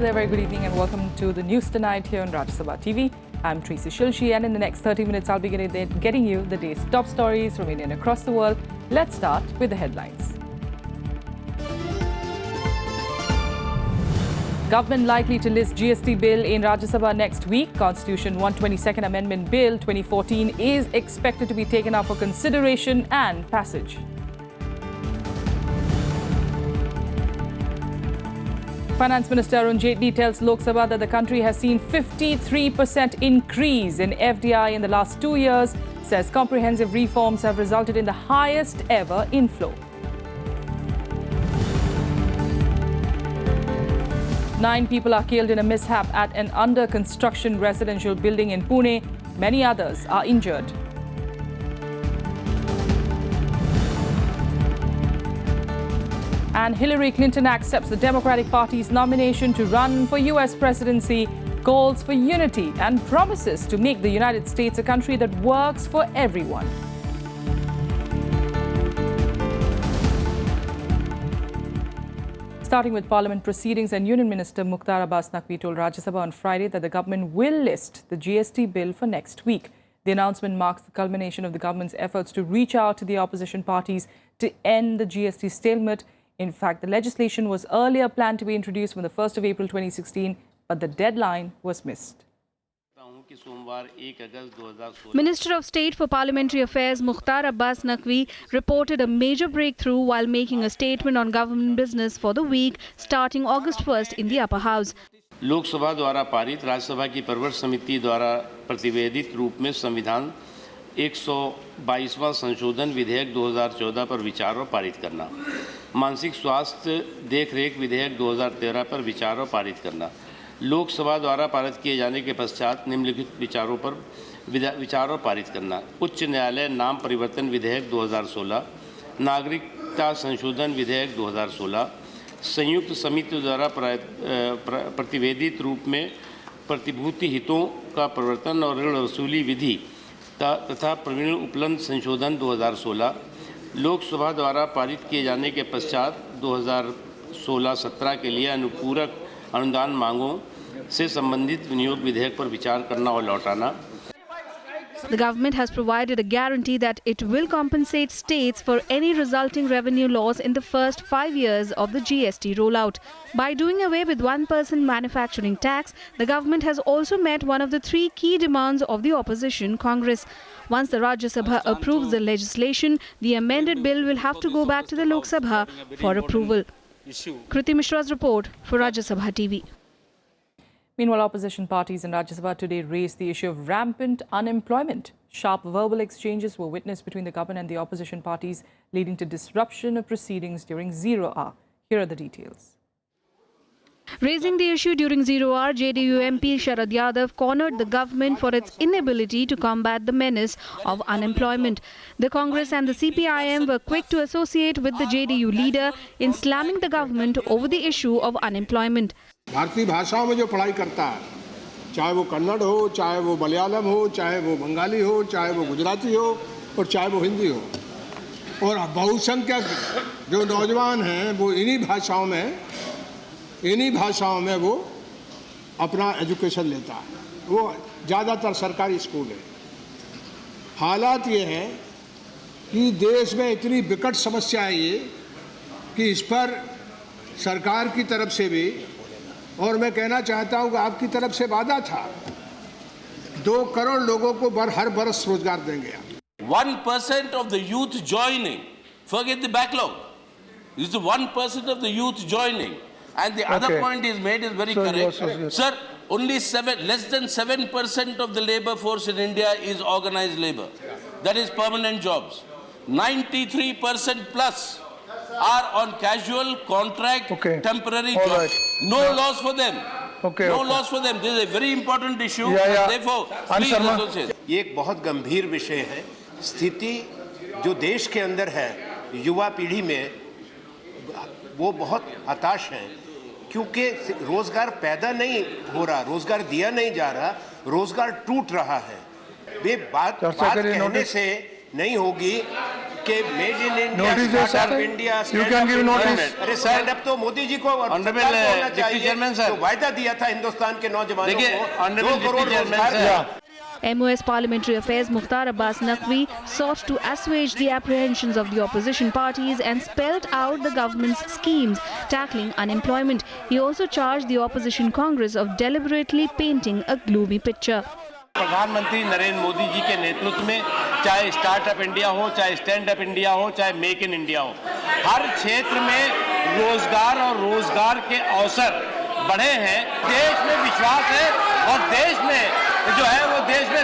there, very good evening and welcome to the news tonight here on Rajya TV. I'm Tracy Shilshi and in the next 30 minutes I'll be getting you the day's top stories from India and across the world. Let's start with the headlines. Government likely to list GST bill in Rajya Sabha next week. Constitution 122nd Amendment Bill 2014 is expected to be taken up for consideration and passage. Finance Minister Arun Jaitley tells Lok Sabha that the country has seen 53% increase in FDI in the last 2 years, says comprehensive reforms have resulted in the highest ever inflow. 9 people are killed in a mishap at an under-construction residential building in Pune. Many others are injured. And Hillary Clinton accepts the Democratic Party's nomination to run for US presidency, calls for unity and promises to make the United States a country that works for everyone. Starting with Parliament proceedings, and Union Minister Mukhtar Abbas Naqvi told Rajya Sabha on Friday that the government will list the GST bill for next week. The announcement marks the culmination of the government's efforts to reach out to the opposition parties to end the GST stalemate. In fact, the legislation was earlier planned to be introduced from the 1st of April 2016, but the deadline was missed. Minister of State for Parliamentary Affairs Mukhtar Abbas Naqvi reported a major breakthrough while making a statement on government business for the week starting August 1st in the upper house. लोक सभा द्वारा पारित राज्यसभा की परवश समिति द्वारा प्रतिवेदित रूप में संविधान 122वां संशोधन विधेयक 2014 पर विचार और पारित करना, मानसिक स्वास्थ्य देखरेख विधेयक 2013 पर विचार और पारित करना, लोकसभा द्वारा पारित किए जाने के पश्चात निम्नलिखित विचारों पर विचार और पारित करना, उच्च न्यायालय नाम परिवर्तन विधेयक 2016, नागरिकता संशोधन विधेयक 2016, संयुक्त समिति द्वारा प्रतिवेदित रूप में प्रतिभूति हितों का प्रवर्तन और ऋण वसूली विधि तथा प्रवीण उपलब्ध संशोधन 2016, लोकसभा द्वारा पारित किए जाने के पश्चात 2016-17 के लिए अनुपूरक अनुदान मांगों से संबंधित विनियोग विधेयक पर विचार करना और लौटाना. The government has provided a guarantee that it will compensate states for any resulting revenue loss in the first 5 years of the GST rollout. By doing away with 1% manufacturing tax, the government has also met one of the 3 key demands of the opposition Congress. Once the Rajya Sabha approves the legislation, the amended bill will have to go back to the Lok Sabha for approval. Kriti Mishra's report for Rajya Sabha TV. Meanwhile, opposition parties in Rajya Sabha today raised the issue of rampant unemployment. Sharp verbal exchanges were witnessed between the government and the opposition parties, leading to disruption of proceedings during zero hour. Here are the details. Raising the issue during zero hour, JDU MP Sharad Yadav cornered the government for its inability to combat the menace of unemployment. The Congress and the CPIM were quick to associate with the JDU leader in slamming the government over the issue of unemployment. भारतीय भाषाओं में जो पढ़ाई करता है, चाहे वो कन्नड़ हो, चाहे वो मलयालम हो, चाहे वो बंगाली हो, चाहे वो गुजराती हो और चाहे वो हिंदी हो, और बहुसंख्यक जो नौजवान हैं वो इन्हीं भाषाओं में वो अपना एजुकेशन लेता है. वो ज़्यादातर सरकारी स्कूल है. हालात ये हैं कि देश में इतनी विकट समस्या है ये कि इस पर सरकार की तरफ से भी, और मैं कहना चाहता हूँ कि आपकी तरफ से वादा था 2 करोड़ लोगों को हर बरस रोजगार देंगे. 1% of the youth joining, forget the backlog. This is the 1% of the youth joining, and the other point is made is very correct. Sir, only less than 7% of the labor force in India is organized labor. That is permanent jobs. 93% plus are on casual, contract, temporary jobs. No loss for them. No loss for them. This is a very important issue. Therefore, please associate. ये एक बहुत गंभीर विषय है. स्थिति जो देश के अंदर है युवा पीढ़ी में वो बहुत हताश है, क्योंकि रोजगार पैदा नहीं हो रहा, रोजगार दिया नहीं जा रहा, रोजगार टूट रहा है. ये बात कहने से नहीं होगी. के made in India, Notice your startup sir. India, You can give notice. अरे स्टैंड अप तो मोदी जी को Honorable Deputy Chairman, sir. तो वायदा दिया था हिंदुस्तान के नौजवानों देखिए, को Honorable 2 करोड़ Deputy Chairman, रोजगार। sir. MOS Parliamentary Affairs Mukhtar Abbas Naqvi sought to assuage the apprehensions of the opposition parties and spelled out the government's schemes tackling unemployment. He also charged the opposition Congress of deliberately painting a gloomy picture. प्रधानमंत्री नरेंद्र मोदी जी के नेतृत्व में चाहे startup India हो, चाहे stand up India हो, चाहे make in India हो, हर क्षेत्र में रोजगार और रोजगार के अवसर बढ़े हैं। देश में विश्वास है और देश में जो है वो देश में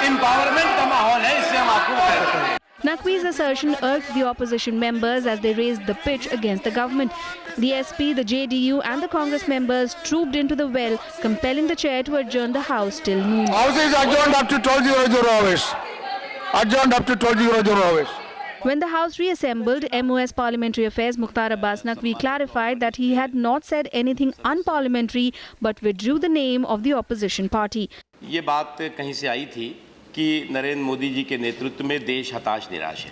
एम्पावरमेंट का माहौल है, इससे हम आपको कहते हैं। Naqvi's assertion irked the opposition members as they raised the pitch against the government. The SP, the JDU and the Congress members trooped into the well, compelling the chair to adjourn the House till noon. House is adjourned up to 12:00 hours. Adjourned up to 12:00 hours. When the House reassembled, MOS Parliamentary Affairs Mukhtar Abbas Naqvi clarified that he had not said anything unparliamentary but withdrew the name of the opposition party. ये बात कहीं से आई थी कि नरेंद्र मोदी जी के नेतृत्व में देश हताश निराश है,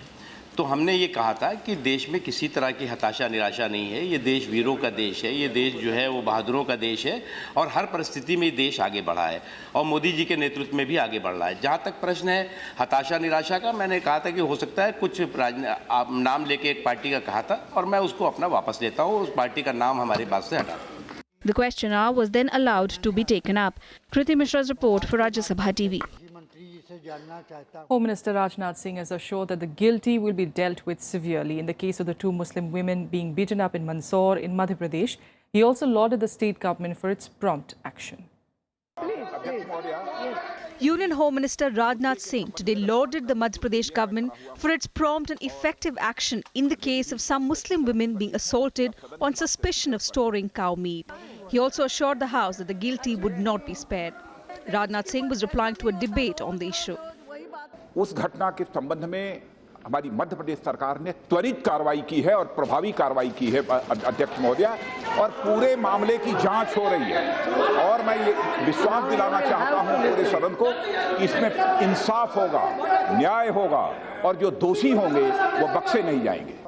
तो हमने ये कहा था कि देश में किसी तरह की हताशा निराशा नहीं है। ये देश वीरों का देश है, ये देश जो है वो बहादुरों का देश है और हर परिस्थिति में देश आगे बढ़ा है और मोदी जी के नेतृत्व में भी आगे बढ़ रहा है। जहाँ तक प्रश्न है हताशा निराशा का, मैंने कहा था कि हो सकता है कुछ नाम लेके एक पार्टी का कहा था और मैं उसको अपना वापस लेता हूँ, उस पार्टी का नाम हमारी बात से हटा। The questioner was then allowed to be taken up. Kriti Mishra's report for Rajya Sabha TV. Home Minister Rajnath Singh has assured that the guilty will be dealt with severely in the case of the 2 Muslim women being beaten up in Mandsaur in Madhya Pradesh. He also lauded the state government for its prompt action. Union Home Minister Rajnath Singh today lauded the Madhya Pradesh government for its prompt and effective action in the case of some Muslim women being assaulted on suspicion of storing cow meat. He also assured the House that the guilty would not be spared. Rajnath Singh was replying to a debate on the issue. उस घटना के संबंध में हमारी मध्य प्रदेश सरकार ने त्वरित कार्रवाई की है और प्रभावी कार्रवाई की है अध्यक्ष महोदय, और पूरे मामले की जांच हो रही है और मैं ये विश्वास दिलाना चाहता हूं पूरे सदन को, इसमें इंसाफ होगा, न्याय होगा और जो दोषी होंगे वो बख्शे नहीं जाएंगे।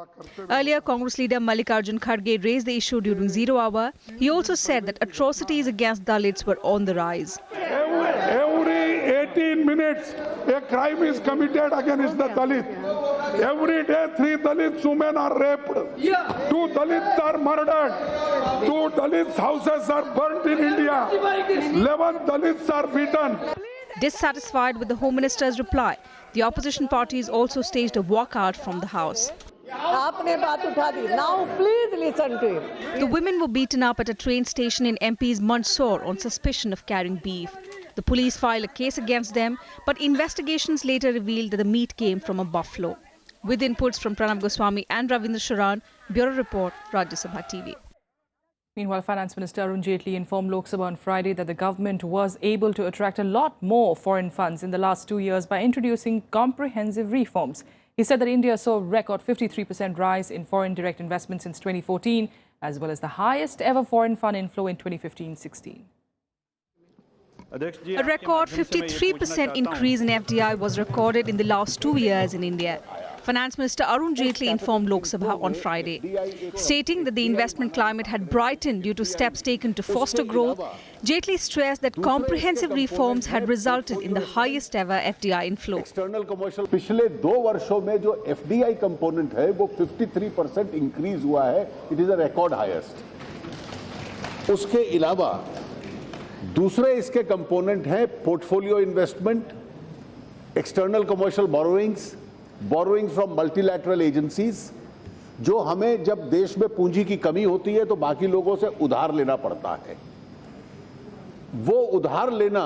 Earlier, Congress leader Mallikarjun Kharge raised the issue during 0 hour. He also said that atrocities against Dalits were on the rise. Every 18 minutes, a crime is committed against the Dalit. Every day, 3 Dalit women are raped. 2 Dalits are murdered. 2 Dalits houses are burnt in India. 11 Dalits are beaten. Dissatisfied with the Home Minister's reply, the opposition parties also staged a walkout from the House. Now please listen to him. The women were beaten up at a train station in MP's Mandsaur on suspicion of carrying beef. The police filed a case against them, but investigations later revealed that the meat came from a buffalo. With inputs from Pranav Goswami and Ravindra Sharan, Bureau Report, Rajya Sabha TV. Meanwhile, Finance Minister Arun Jaitley informed Lok Sabha on Friday that the government was able to attract a lot more foreign funds in the last 2 years by introducing comprehensive reforms. He said that India saw a record 53% rise in foreign direct investment since 2014, as well as the highest ever foreign fund inflow in 2015-16. A record 53% increase in FDI was recorded in the last 2 years in India. Finance Minister Arun Jaitley informed Lok Sabha on Friday, stating that the investment climate had brightened due to steps taken to foster growth. Jaitley stressed that comprehensive reforms had resulted in the highest ever FDI inflow. External commercial पिछले 2 वर्षों में जो FDI component है वो 53% increase हुआ है। It is a record highest. उसके अलावा दूसरे इसके कंपोनेंट हैं portfolio investment, external commercial borrowings, borrowing from multilateral agencies, जो हमें जब देश में पूंजी की कमी होती है तो बाकी लोगों से उधार लेना पड़ता है। वो उधार लेना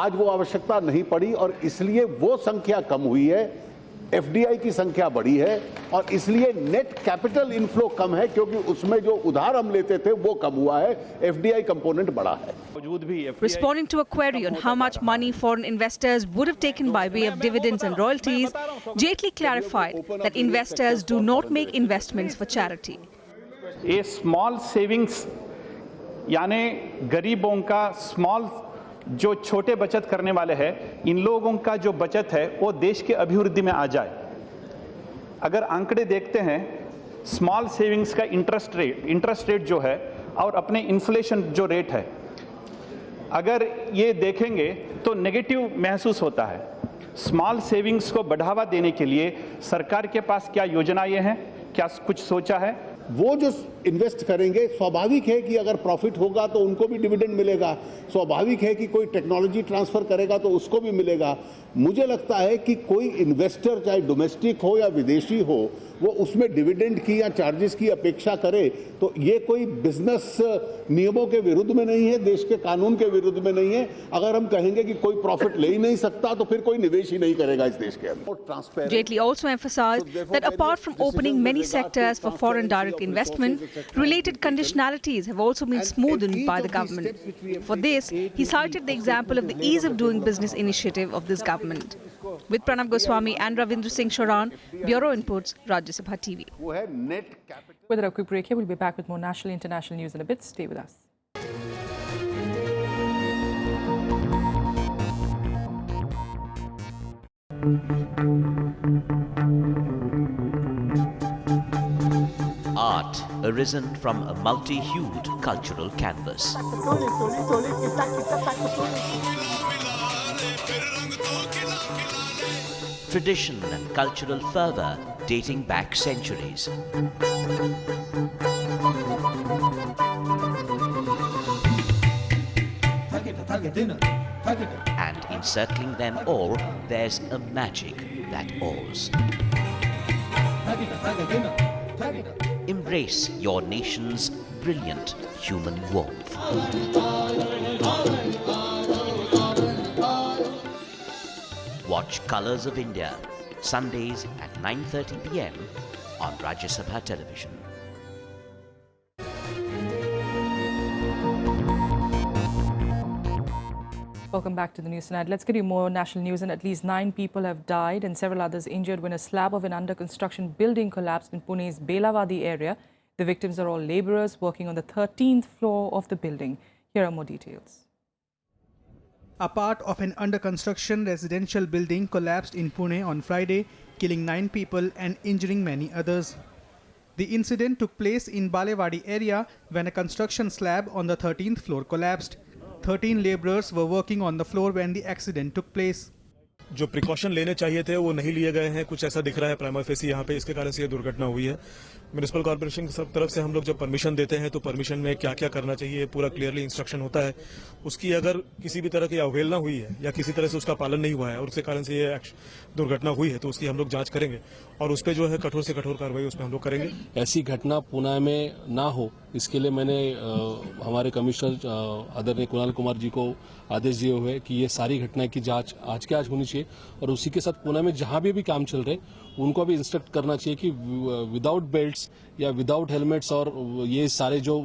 आज वो आवश्यकता नहीं पड़ी और इसलिए वो संख्या कम हुई है, एफडीआई की संख्या बढ़ी है और इसलिए नेट कैपिटल इनफ्लो कम है क्योंकि उसमें जो उधार हम लेते थे वो कम हुआ है, एफडीआई कंपोनेंट बढ़ा है। Responding to a query on how much money foreign investors would have taken by way of dividends and royalties, Jaitley clarified that investors do not make investments for charity. A small savings यानी गरीबों का small जो छोटे बचत करने वाले हैं, इन लोगों का जो बचत है वो देश के अभिवृद्धि में आ जाए। अगर आंकड़े देखते हैं स्मॉल सेविंग्स का इंटरेस्ट रेट जो है और अपने इन्फ्लेशन जो रेट है, अगर ये देखेंगे तो नेगेटिव महसूस होता है। स्मॉल सेविंग्स को बढ़ावा देने के लिए सरकार के पास क्या योजनाएं हैं, क्या कुछ सोचा है? वो जो इन्वेस्ट करेंगे, स्वाभाविक है कि अगर प्रॉफिट होगा तो उनको भी डिविडेंड मिलेगा, स्वाभाविक है कि कोई टेक्नोलॉजी ट्रांसफर करेगा तो उसको भी मिलेगा। मुझे लगता है कि कोई इन्वेस्टर चाहे डोमेस्टिक हो या विदेशी हो, वो उसमें डिविडेंड की या चार्जेस की अपेक्षा करे तो ये कोई बिजनेस नियमों के विरुद्ध में नहीं है, देश के कानून के विरुद्ध में नहीं है। अगर हम कहेंगे कि कोई प्रॉफिट ले ही नहीं सकता तो फिर कोई निवेश ही नहीं करेगा इस देश के अंदर। Jaitley also emphasized that apart from opening many sectors for foreign direct investment, related conditionalities have also been smoothened by the government. For this, he cited the example of the ease of doing business initiative of this government. With Pranav Goswami and Ravindra Singh Sharan, Bureau Inputs, Rajya Sabha TV. With a quick break here, we'll be back with more national international news in a bit. Stay with us. Art arisen from a multi-hued cultural canvas. Tradition and cultural fervour dating back centuries. And encircling them all, there's a magic that awes. Embrace your nation's brilliant human warmth. Watch Colours of India, Sundays at 9:30 p.m. on Rajya Sabha television. Welcome back to the news tonight. Let's get you more national news. And at least 9 people have died and several others injured when a slab of an under-construction building collapsed in Pune's Belawadi area. The victims are all labourers working on the 13th floor of the building. Here are more details. A part of an under-construction residential building collapsed in Pune on Friday, killing 9 people and injuring many others. The incident took place in Balewadi area when a construction slab on the 13th floor collapsed. 13 labourers were working on the floor when the accident took place. जो precaution लेने चाहिए थे वो नहीं लिए गए हैं, कुछ ऐसा दिख रहा है प्राइमा फेसी यहाँ पे, इसके कारण से ये दुर्घटना हुई है। म्युनिसिपल कॉर्पोरेशन की तरफ से हम लोग जब परमिशन देते हैं तो परमिशन में क्या क्या करना चाहिए पूरा क्लियरली इंस्ट्रक्शन होता है। उसकी अगर किसी भी तरह की अवहेलना हुई है या किसी तरह से उसका पालन नहीं हुआ है और उसके कारण से ये दुर्घटना हुई है तो उसकी हम लोग जांच करेंगे और उस पर जो है कठोर से कठोर कार्रवाई उस पर हम लोग करेंगे। ऐसी घटना पुणे में ना हो इसके लिए मैंने हमारे कमिश्नर आदरणीय कुणाल कुमार जी को आदेश दिए हुए कि ये सारी घटना की जांच आज के आज होनी चाहिए और उसी के साथ पुणे में जहां भी काम चल रहे उनको भी इंस्ट्रक्ट करना चाहिए कि विदाउट बेल्ट्स या विदाउट हेलमेट्स और ये सारे जो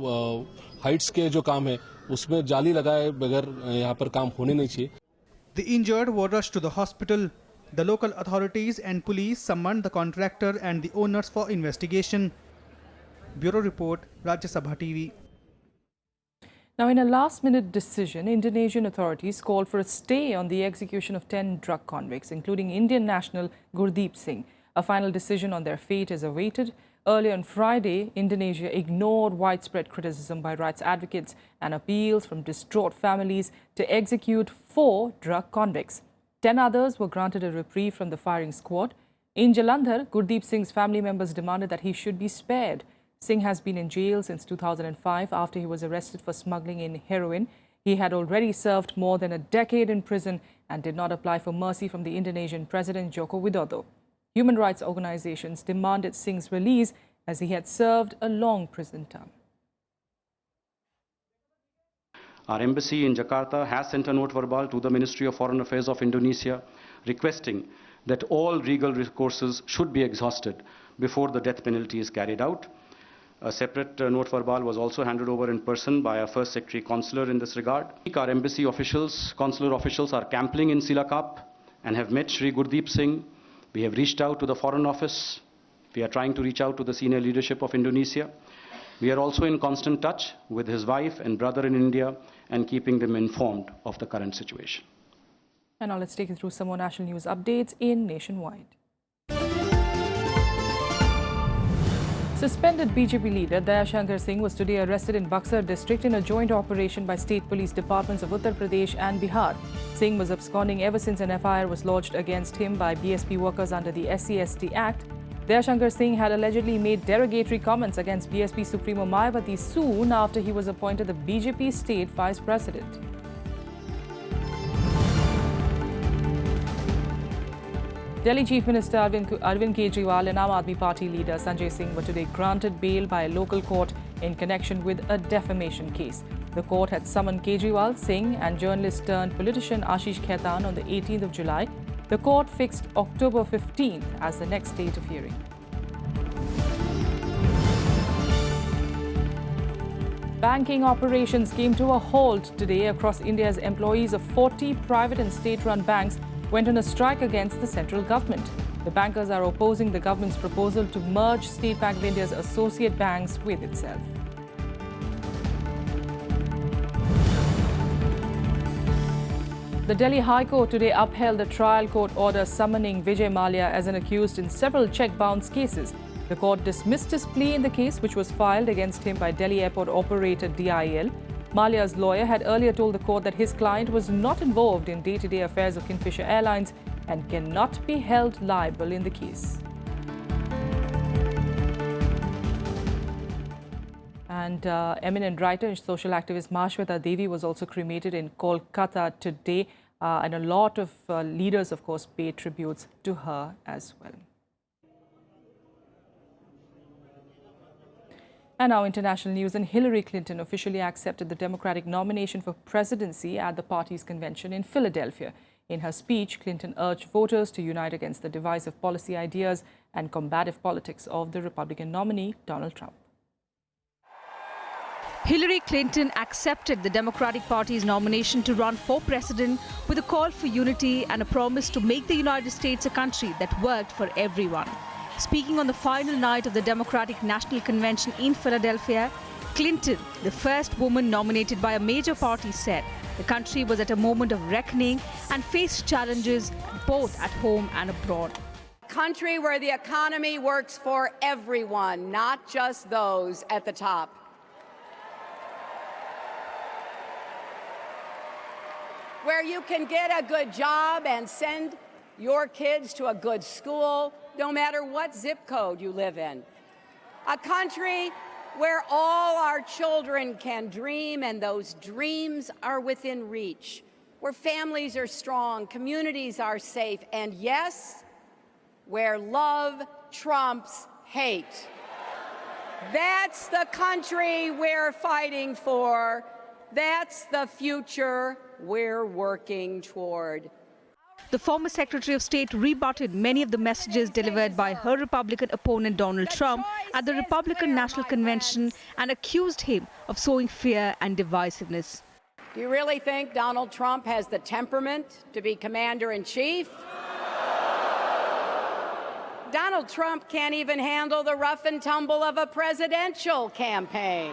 हाइट्स के जो काम है उसमें जाली लगाए बगैर यहाँ पर काम होने नहीं चाहिए। The injured were rushed to the hospital. The local authorities and police summoned the contractor and the owners for investigation. Bureau Report, Rajya Sabha TV. Now, in a last-minute decision, Indonesian authorities called for a stay on the execution of 10 drug convicts, including Indian national Gurdeep Singh. A final decision on their fate is awaited. Earlier on Friday, Indonesia ignored widespread criticism by rights advocates and appeals from distraught families to execute 4 drug convicts. 10 others were granted a reprieve from the firing squad. In Jalandhar, Gurdeep Singh's family members demanded that he should be spared. Singh has been in jail since 2005 after he was arrested for smuggling in heroin. He had already served more than a decade in prison and did not apply for mercy from the Indonesian President Joko Widodo. Human rights organizations demanded Singh's release as he had served a long prison term. Our embassy in Jakarta has sent a note verbal to the Ministry of Foreign Affairs of Indonesia requesting that all legal recourses should be exhausted before the death penalty is carried out. A separate note verbal was also handed over in person by our First Secretary Consular in this regard. Our embassy officials, consular officials are camping in Cilacap and have met Shri Gurdeep Singh. We have reached out to the Foreign Office. We are trying to reach out to the senior leadership of Indonesia. We are also in constant touch with his wife and brother in India and keeping them informed of the current situation. And now let's take you through some more national news updates in Nationwide. Suspended BJP leader Dayashankar Singh was today arrested in Buxar district in a joint operation by state police departments of Uttar Pradesh and Bihar. Singh was absconding ever since an FIR was lodged against him by BSP workers under the SC/ST Act. Dayashankar Singh had allegedly made derogatory comments against BSP Supremo Mayawati soon after he was appointed the BJP state vice president. Delhi Chief Minister Arvind Kejriwal and Aam Aadmi Party leader Sanjay Singh were today granted bail by a local court in connection with a defamation case. The court had summoned Kejriwal, Singh and journalist turned politician Ashish Khaitan on the 18th of July. The court fixed October 15th as the next date of hearing. Banking operations came to a halt today across India as employees of 40 private and state-run banks went on a strike against the central government. The bankers are opposing the government's proposal to merge State Bank of India's associate banks with itself. The Delhi High Court today upheld the trial court order summoning Vijay Mallya as an accused in several cheque bounce cases. The court dismissed his plea in the case which was filed against him by Delhi airport operator DIL. Mallya's lawyer had earlier told the court that his client was not involved in day-to-day affairs of Kingfisher Airlines and cannot be held liable in the case. And eminent writer and social activist Mahashweta Devi was also cremated in Kolkata today. And a lot of leaders, of course, paid tributes to her as well. And now international news, and Hillary Clinton officially accepted the Democratic nomination for presidency at the party's convention in Philadelphia. In her speech, Clinton urged voters to unite against the divisive policy ideas and combative politics of the Republican nominee, Donald Trump. Hillary Clinton accepted the Democratic Party's nomination to run for president with a call for unity and a promise to make the United States a country that worked for everyone. Speaking on the final night of the Democratic National Convention in Philadelphia, Clinton, the first woman nominated by a major party, said the country was at a moment of reckoning and faced challenges both at home and abroad. A country where the economy works for everyone, not just those at the top. Where you can get a good job and send your kids to a good school, no matter what zip code you live in. A country where all our children can dream and those dreams are within reach. Where families are strong, communities are safe, and yes, where love trumps hate. That's the country we're fighting for. That's the future we're working toward. The former Secretary of State rebutted many of the messages delivered by her Republican opponent Donald Trump at the Republican National Convention and accused him of sowing fear and divisiveness. Do you really think Donald Trump has the temperament to be commander-in-chief? Donald Trump can't even handle the rough and tumble of a presidential campaign.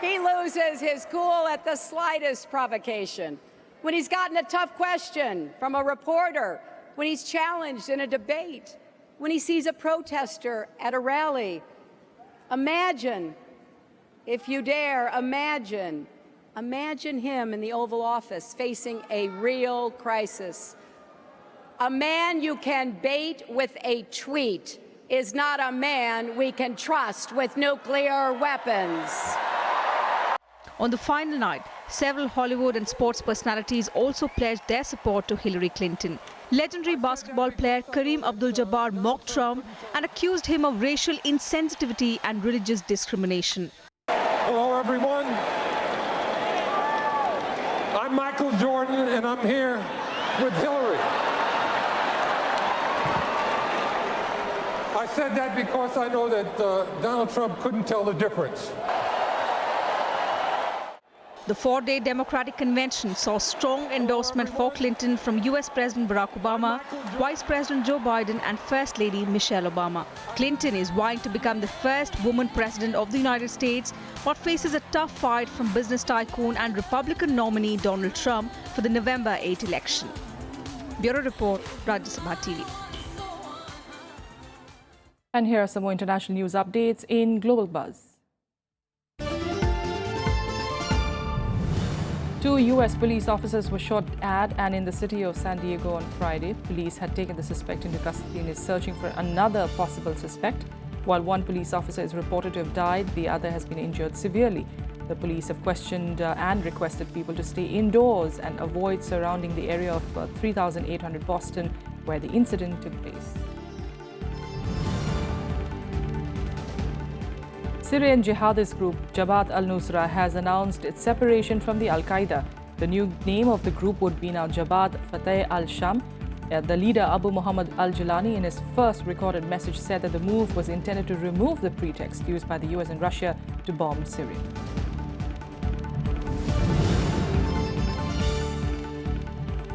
He loses his cool at the slightest provocation. When he's gotten a tough question from a reporter, when he's challenged in a debate, when he sees a protester at a rally. Imagine, if you dare, imagine him in the Oval Office facing a real crisis. A man you can bait with a tweet is not a man we can trust with nuclear weapons. On the final night, several Hollywood and sports personalities also pledged their support to Hillary Clinton. Legendary basketball player Kareem Abdul-Jabbar mocked Trump and accused him of racial insensitivity and religious discrimination. Hello, everyone. I'm Michael Jordan, and I'm here with Hillary. I said that because I know that Donald Trump couldn't tell the difference. The four-day Democratic Convention saw strong endorsement for Clinton from US President Barack Obama, Vice President Joe Biden and First Lady Michelle Obama. Clinton is vying to become the first woman president of the United States, but faces a tough fight from business tycoon and Republican nominee Donald Trump for the November 8 election. Bureau Report, Rajya Sabha TV. And here are some more international news updates in Global Buzz. 2 U.S. police officers were shot at and in the city of San Diego on Friday. Police had taken the suspect into custody and is searching for another possible suspect. While one police officer is reported to have died, the other has been injured severely. The police have questioned and requested people to stay indoors and avoid surrounding the area of 3800 Boston, where the incident took place. Syrian jihadist group Jabhat al-Nusra has announced its separation from the Al-Qaeda. The new name of the group would be now Jabhat Fateh al-Sham. The leader Abu Muhammad al-Jilani in his first recorded message said that the move was intended to remove the pretext used by the US and Russia to bomb Syria.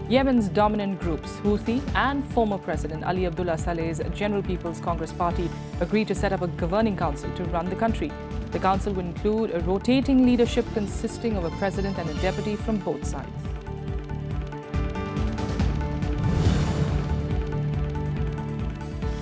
Yemen's dominant groups, Houthi and former President Ali Abdullah Saleh's General People's Congress Party, agreed to set up a governing council to run the country. The council will include a rotating leadership consisting of a president and a deputy from both sides.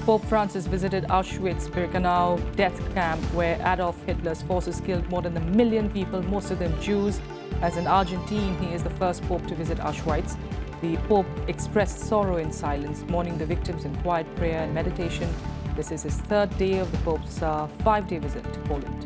Pope Francis visited Auschwitz-Birkenau death camp where Adolf Hitler's forces killed more than 1 million people, most of them Jews. As an Argentine, he is the first pope to visit Auschwitz. The Pope expressed sorrow in silence, mourning the victims in quiet prayer and meditation. This is his third day of the Pope's 5-day visit to Poland.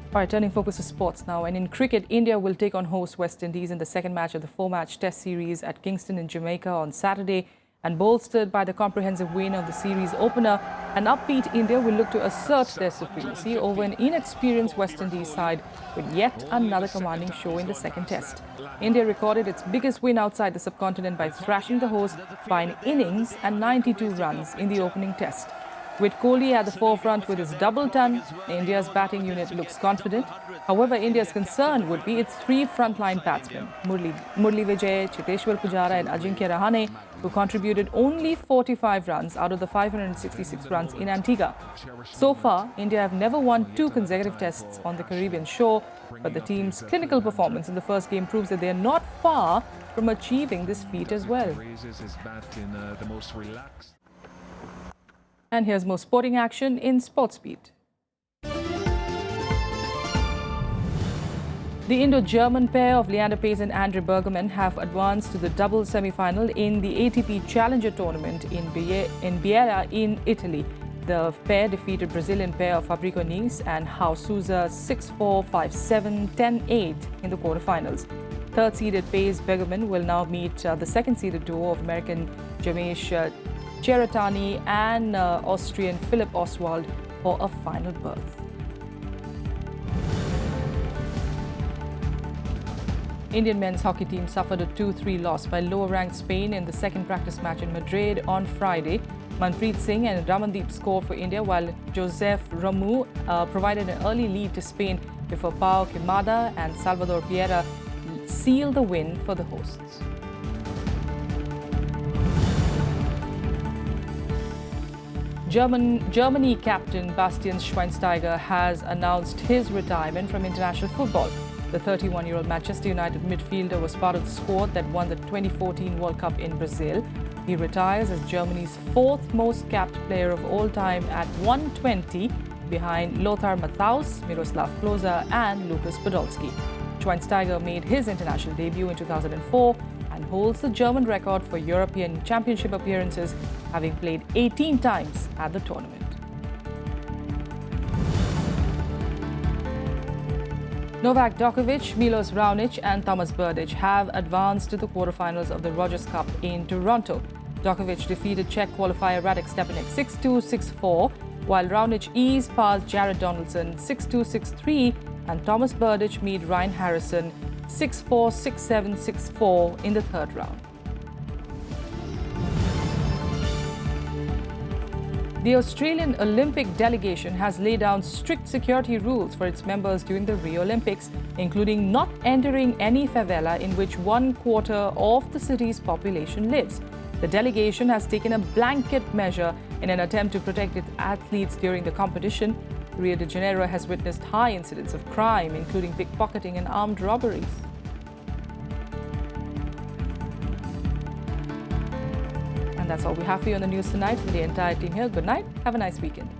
All right, turning focus to sports now. And in cricket, India will take on host West Indies in the second match of the 4-match Test series at Kingston in Jamaica on Saturday. And bolstered by the comprehensive win of the series opener, an upbeat India will look to assert their supremacy over an inexperienced West Indies side with yet another commanding show in the second test. India recorded its biggest win outside the subcontinent by thrashing the host by an innings and 92 runs in the opening test. With Kohli at the forefront with his double ton, India's batting unit looks confident. However, India's concern would be its 3 frontline batsmen, Murli Vijay, Cheteshwar Pujara and Ajinkya Rahane, who contributed only 45 runs out of the 566 runs in Antigua. So far, India have never won 2 consecutive tests on the Caribbean shore, but the team's clinical performance in the first game proves that they are not far from achieving this feat as well. And here's more sporting action in Sportsbeat. The Indo-German pair of Leander Paes and Andre Bergerman have advanced to the doubles semi-final in the ATP Challenger tournament in Biella in Italy. The pair defeated Brazilian pair of Fabricio Nice and Hao Souza 6-4, 5-7, 10-8 in the quarterfinals. Third-seeded Paes Bergerman will now meet the second-seeded duo of American Jamesh Cheretani and Austrian Philipp Oswald for a final berth. Indian men's hockey team suffered a 2-3 loss by lower-ranked Spain in the second practice match in Madrid on Friday. Manpreet Singh and Ramandeep scored for India, while Joseph Ramu provided an early lead to Spain before Pau Quimada and Salvador Piera sealed the win for the hosts. Germany captain Bastian Schweinsteiger has announced his retirement from international football. The 31-year-old Manchester United midfielder was part of the squad that won the 2014 World Cup in Brazil. He retires as Germany's 4th most capped player of all time at 120, behind Lothar Matthäus, Miroslav Klose and Lukas Podolski. Schweinsteiger made his international debut in 2004 and holds the German record for European Championship appearances, having played 18 times at the tournament. Novak Djokovic, Milos Raonic and Thomas Berdych have advanced to the quarterfinals of the Rogers Cup in Toronto. Djokovic defeated Czech qualifier Radek Stepanek 6-2, 6-4, while Raonic eased past Jared Donaldson 6-2, 6-3, and Thomas Berdych beat Ryan Harrison 6-4, 6-7, 6-4 in the third round. The Australian Olympic delegation has laid down strict security rules for its members during the Rio Olympics, including not entering any favela in which 1/4 of the city's population lives. The delegation has taken a blanket measure in an attempt to protect its athletes during the competition. Rio de Janeiro has witnessed high incidents of crime, including pickpocketing and armed robberies. And that's all we have for you on the news tonight. From the entire team here, good night. Have a nice weekend.